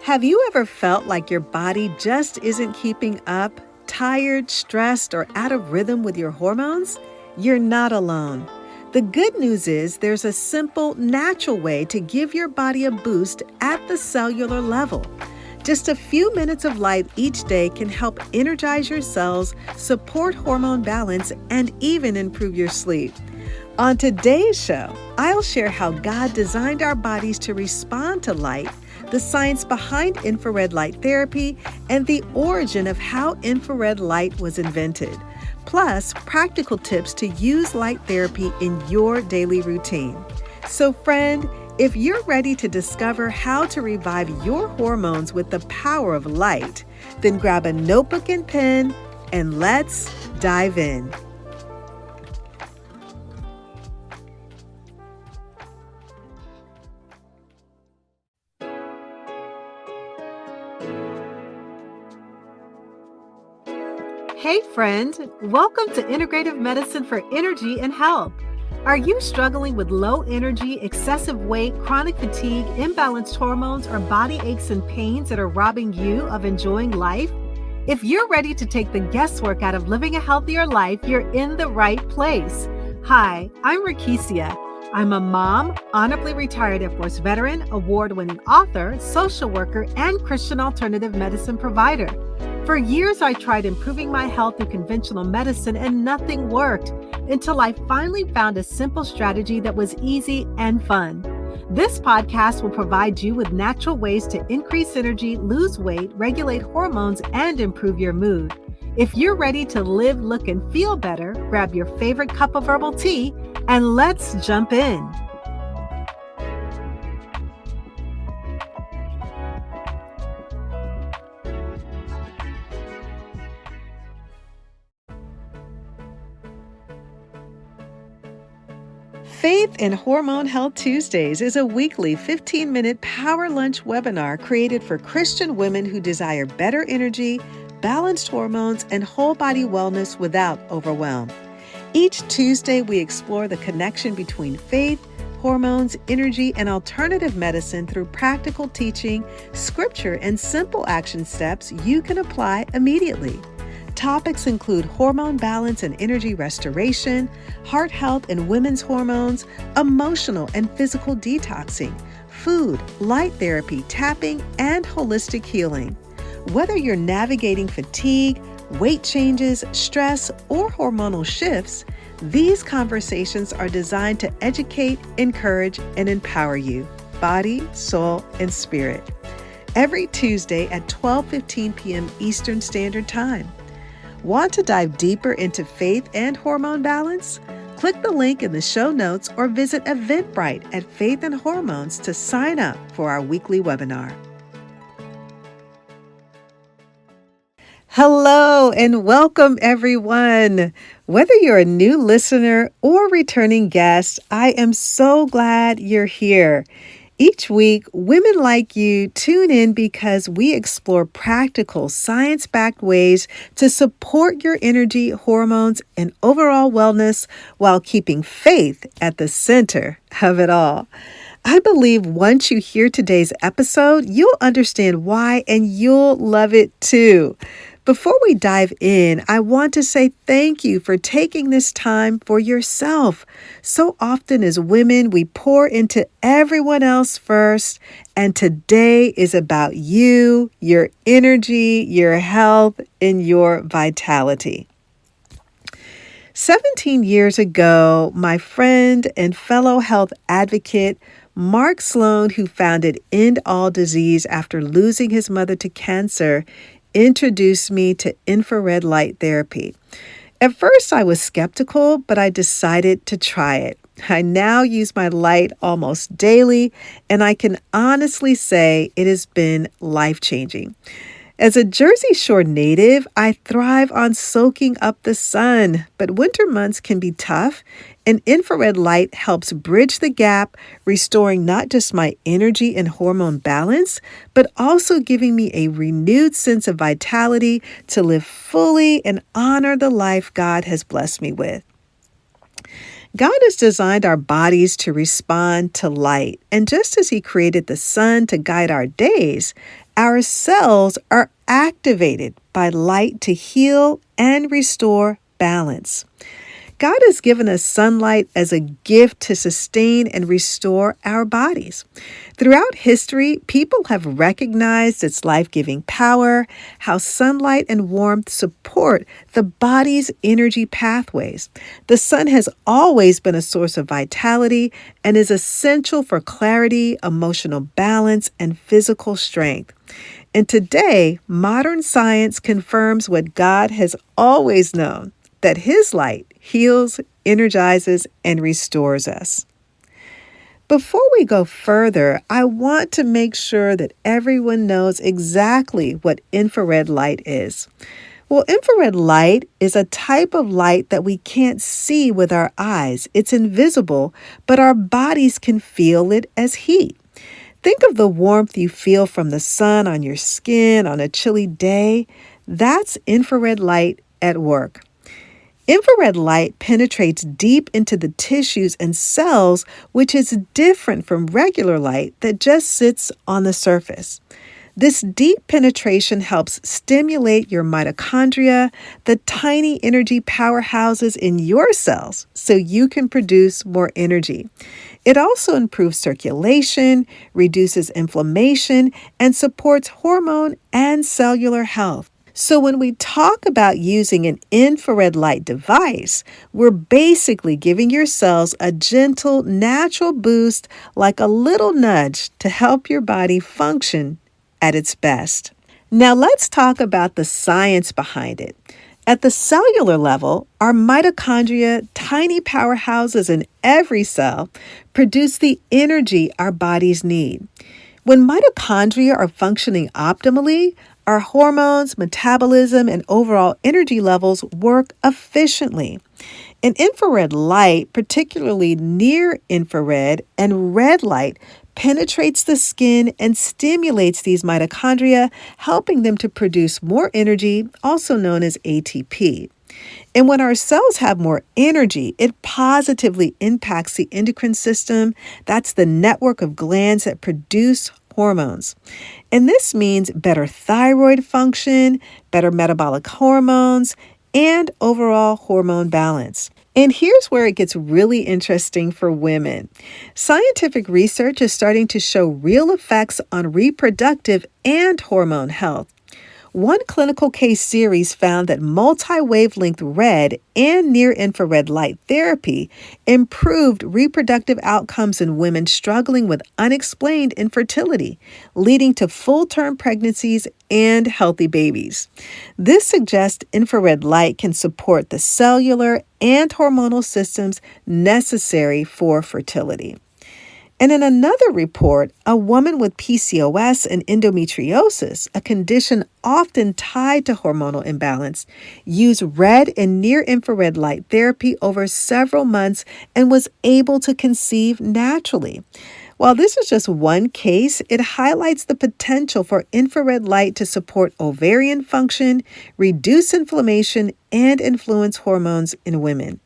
Have you ever felt like your body just isn't keeping up, tired, stressed, or out of rhythm with your hormones? You're not alone. The good news is there's a simple, natural way to give your body a boost at the cellular level. Just a few minutes of light each day can help energize your cells, support hormone balance, and even improve your sleep. On today's show, I'll share how God designed our bodies to respond to light, the science behind infrared light therapy, and the origin of how infrared light was invented. Plus, practical tips to use light therapy in your daily routine. So, friend, if you're ready to discover how to revive your hormones with the power of light, then grab a notebook and pen and let's dive in. Hey friend, welcome to Integrative Medicine for Energy and Health. Are you struggling with low energy, excessive weight, chronic fatigue, imbalanced hormones, or body aches and pains that are robbing you of enjoying life? If you're ready to take the guesswork out of living a healthier life, you're in the right place. Hi, I'm Rakesia. I'm a mom, honorably retired Air Force veteran, award-winning author, social worker, and Christian alternative medicine provider. For years, I tried improving my health through conventional medicine and nothing worked until I finally found a simple strategy that was easy and fun. This podcast will provide you with natural ways to increase energy, lose weight, regulate hormones, and improve your mood. If you're ready to live, look, and feel better, grab your favorite cup of herbal tea and let's jump in. Faith in Hormone Health Tuesdays is a weekly 15-minute power lunch webinar created for Christian women who desire better energy, balanced hormones, and whole body wellness without overwhelm. Each Tuesday, we explore the connection between faith, hormones, energy, and alternative medicine through practical teaching, scripture, and simple action steps you can apply immediately. Topics include hormone balance and energy restoration, heart health and women's hormones, emotional and physical detoxing, food, light therapy, tapping, and holistic healing. Whether you're navigating fatigue, weight changes, stress, or hormonal shifts, these conversations are designed to educate, encourage, and empower you, body, soul, and spirit. Every Tuesday at 12:15 p.m. Eastern Standard Time. Want to dive deeper into faith and hormone balance? Click the link in the show notes or visit Eventbrite at Faith and Hormones to sign up for our weekly webinar. Hello and welcome everyone. Whether you're a new listener or returning guest, I am so glad you're here. Each week, women like you tune in because we explore practical, science-backed ways to support your energy, hormones, and overall wellness while keeping faith at the center of it all. I believe once you hear today's episode, you'll understand why and you'll love it too. Before we dive in, I want to say thank you for taking this time for yourself. So often as women, we pour into everyone else first, and today is about you, your energy, your health, and your vitality. 17 years ago, my friend and fellow health advocate, Mark Sloan, who founded End All Disease after losing his mother to cancer, introduced me to infrared light therapy. At first, I was skeptical, but I decided to try it. I now use my light almost daily, and I can honestly say it has been life-changing. As a Jersey Shore native, I thrive on soaking up the sun, but winter months can be tough, and infrared light helps bridge the gap, restoring not just my energy and hormone balance, but also giving me a renewed sense of vitality to live fully and honor the life God has blessed me with. God has designed our bodies to respond to light, and just as He created the sun to guide our days, Our cells are activated by light to heal and restore balance. God has given us sunlight as a gift to sustain and restore our bodies. Throughout history, people have recognized its life-giving power, how sunlight and warmth support the body's energy pathways. The sun has always been a source of vitality and is essential for clarity, emotional balance, and physical strength. And today, modern science confirms what God has always known, that His light heals, energizes, and restores us. Before we go further, I want to make sure that everyone knows exactly what infrared light is. Well, infrared light is a type of light that we can't see with our eyes. It's invisible, but our bodies can feel it as heat. Think of the warmth you feel from the sun on your skin on a chilly day. That's infrared light at work. Infrared light penetrates deep into the tissues and cells, which is different from regular light that just sits on the surface. This deep penetration helps stimulate your mitochondria, the tiny energy powerhouses in your cells, so you can produce more energy. It also improves circulation, reduces inflammation, and supports hormone and cellular health. So when we talk about using an infrared light device, we're basically giving your cells a gentle, natural boost, like a little nudge to help your body function at its best. Now let's talk about the science behind it. At the cellular level, our mitochondria, tiny powerhouses in every cell, produce the energy our bodies need. When mitochondria are functioning optimally, our hormones, metabolism, and overall energy levels work efficiently. And infrared light, particularly near infrared and red light, penetrates the skin and stimulates these mitochondria, helping them to produce more energy, also known as ATP. And when our cells have more energy, it positively impacts the endocrine system. That's the network of glands that produce hormones. And this means better thyroid function, better metabolic hormones, and overall hormone balance. And here's where it gets really interesting for women. Scientific research is starting to show real effects on reproductive and hormone health. One clinical case series found that multi-wavelength red and near-infrared light therapy improved reproductive outcomes in women struggling with unexplained infertility, leading to full-term pregnancies and healthy babies. This suggests infrared light can support the cellular and hormonal systems necessary for fertility. And in another report, a woman with PCOS and endometriosis, a condition often tied to hormonal imbalance, used red and near-infrared light therapy over several months and was able to conceive naturally. While this is just one case, it highlights the potential for infrared light to support ovarian function, reduce inflammation, and influence hormones in women.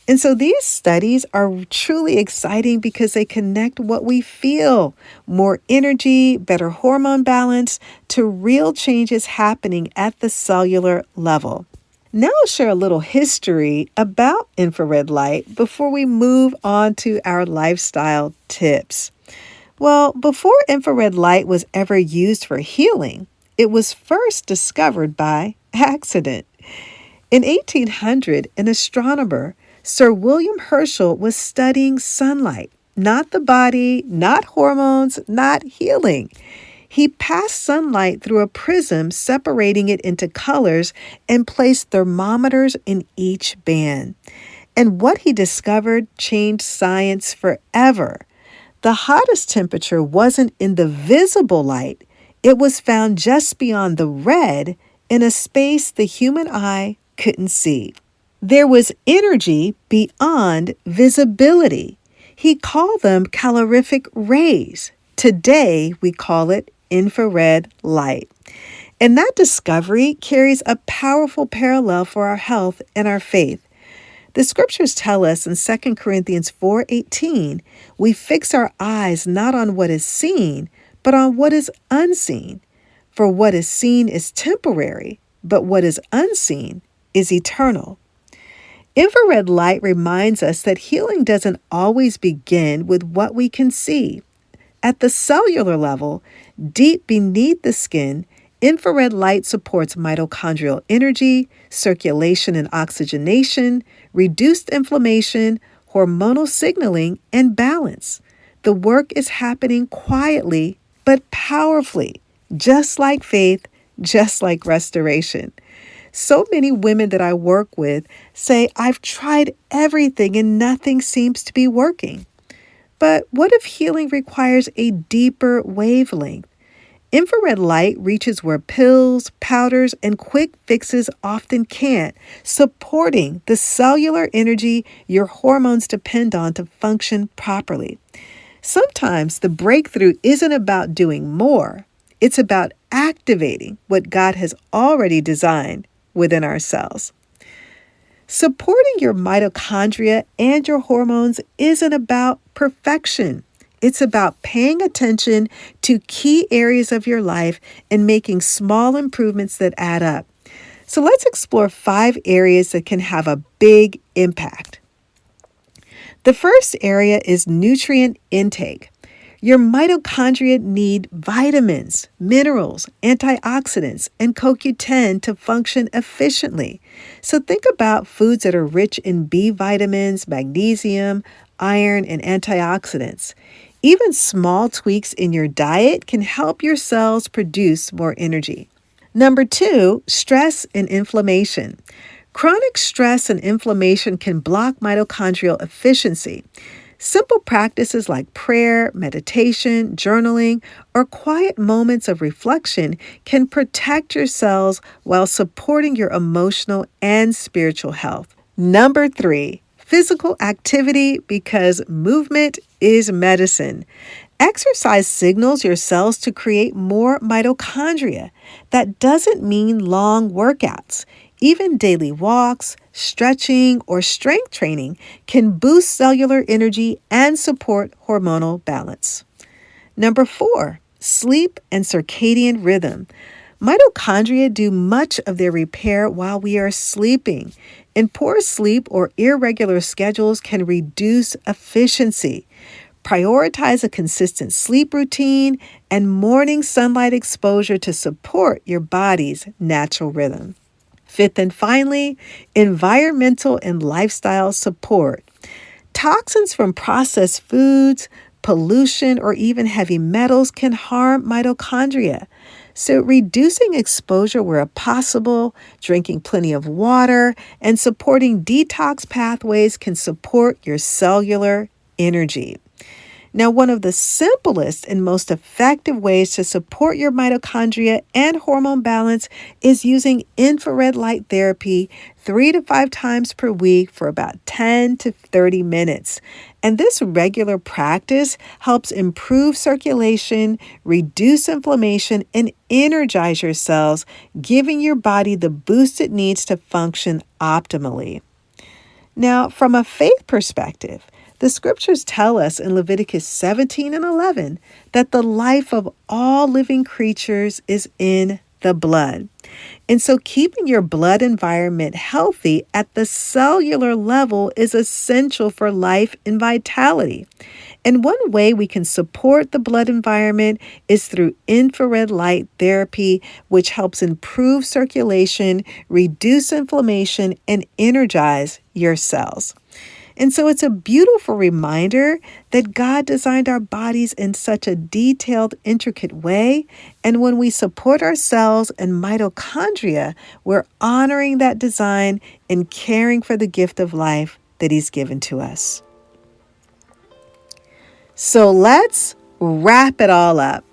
And so these studies are truly exciting because they connect what we feel, more energy, better hormone balance, to real changes happening at the cellular level. Now I'll share a little history about infrared light before we move on to our lifestyle tips. Well, before infrared light was ever used for healing, it was first discovered by accident. In 1800, an astronomer, Sir William Herschel, was studying sunlight, not the body, not hormones, not healing. He passed sunlight through a prism, separating it into colors, and placed thermometers in each band. And what he discovered changed science forever. The hottest temperature wasn't in the visible light. It was found just beyond the red in a space the human eye couldn't see. There was energy beyond visibility. He called them calorific rays. Today, we call it infrared light. And that discovery carries a powerful parallel for our health and our faith. The scriptures tell us in 2 Corinthians 4:18, we fix our eyes not on what is seen, but on what is unseen. For what is seen is temporary, but what is unseen is eternal. Infrared light reminds us that healing doesn't always begin with what we can see. At the cellular level, deep beneath the skin, infrared light supports mitochondrial energy, circulation and oxygenation, reduced inflammation, hormonal signaling, and balance. The work is happening quietly but powerfully, just like faith, just like restoration. So many women that I work with say, I've tried everything and nothing seems to be working. But what if healing requires a deeper wavelength? Infrared light reaches where pills, powders, and quick fixes often can't, supporting the cellular energy your hormones depend on to function properly. Sometimes the breakthrough isn't about doing more. It's about activating what God has already designed within our cells. Supporting your mitochondria and your hormones isn't about perfection. It's about paying attention to key areas of your life and making small improvements that add up. So let's explore 5 areas that can have a big impact. The first area is nutrient intake. Your mitochondria need vitamins, minerals, antioxidants, and CoQ10 to function efficiently. So think about foods that are rich in B vitamins, magnesium, iron, and antioxidants. Even small tweaks in your diet can help your cells produce more energy. Number 2, stress and inflammation. Chronic stress and inflammation can block mitochondrial efficiency. Simple practices like prayer, meditation, journaling, or quiet moments of reflection can protect your cells while supporting your emotional and spiritual health. Number 3, physical activity, because movement is medicine. Exercise signals your cells to create more mitochondria. That doesn't mean long workouts. Even daily walks, stretching, or strength training can boost cellular energy and support hormonal balance. Number 4, sleep and circadian rhythm. Mitochondria do much of their repair while we are sleeping, and poor sleep or irregular schedules can reduce efficiency. Prioritize a consistent sleep routine and morning sunlight exposure to support your body's natural rhythm. 5th and finally, environmental and lifestyle support. Toxins from processed foods, pollution, or even heavy metals can harm mitochondria. So reducing exposure where possible, drinking plenty of water, and supporting detox pathways can support your cellular energy. Now, one of the simplest and most effective ways to support your mitochondria and hormone balance is using infrared light therapy 3 to 5 times per week for about 10 to 30 minutes. And this regular practice helps improve circulation, reduce inflammation, and energize your cells, giving your body the boost it needs to function optimally. Now, from a faith perspective, the scriptures tell us in Leviticus 17 and 11 that the life of all living creatures is in the blood. And so keeping your blood environment healthy at the cellular level is essential for life and vitality. And one way we can support the blood environment is through infrared light therapy, which helps improve circulation, reduce inflammation, and energize your cells. And so it's a beautiful reminder that God designed our bodies in such a detailed, intricate way. And when we support our cells and mitochondria, we're honoring that design and caring for the gift of life that He's given to us. So let's wrap it all up.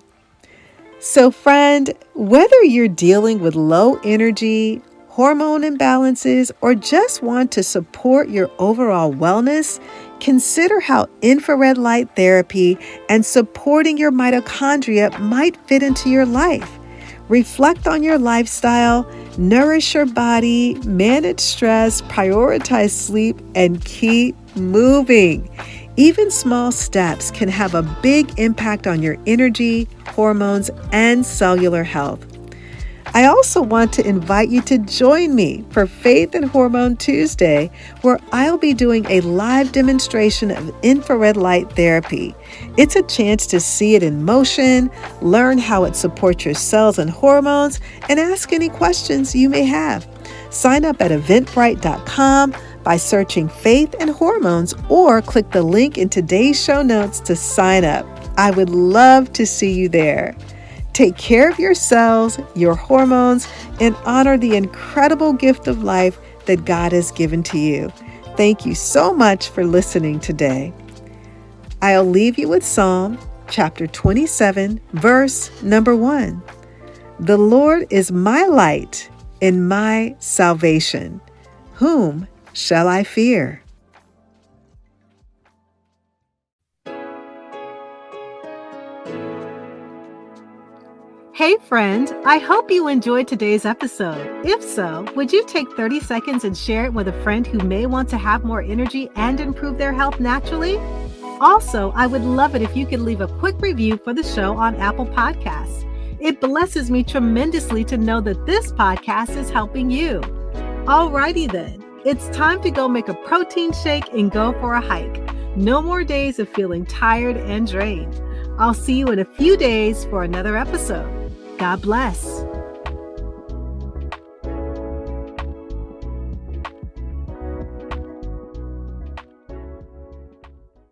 So friend, whether you're dealing with low energy, hormone imbalances, or just want to support your overall wellness, consider how infrared light therapy and supporting your mitochondria might fit into your life. Reflect on your lifestyle, nourish your body, manage stress, prioritize sleep, and keep moving. Even small steps can have a big impact on your energy, hormones, and cellular health. I also want to invite you to join me for Faith and Hormone Tuesday, where I'll be doing a live demonstration of infrared light therapy. It's a chance to see it in motion, learn how it supports your cells and hormones, and ask any questions you may have. Sign up at eventbrite.com by searching Faith and Hormones, or click the link in today's show notes to sign up. I would love to see you there. Take care of your cells, your hormones, and honor the incredible gift of life that God has given to you. Thank you so much for listening today. I'll leave you with Psalm chapter 27, verse number 1. The Lord is my light and my salvation. Whom shall I fear? Hey friend, I hope you enjoyed today's episode. If so, would you take 30 seconds and share it with a friend who may want to have more energy and improve their health naturally? Also, I would love it if you could leave a quick review for the show on Apple Podcasts. It blesses me tremendously to know that this podcast is helping you. Alrighty then, it's time to go make a protein shake and go for a hike. No more days of feeling tired and drained. I'll see you in a few days for another episode. God bless.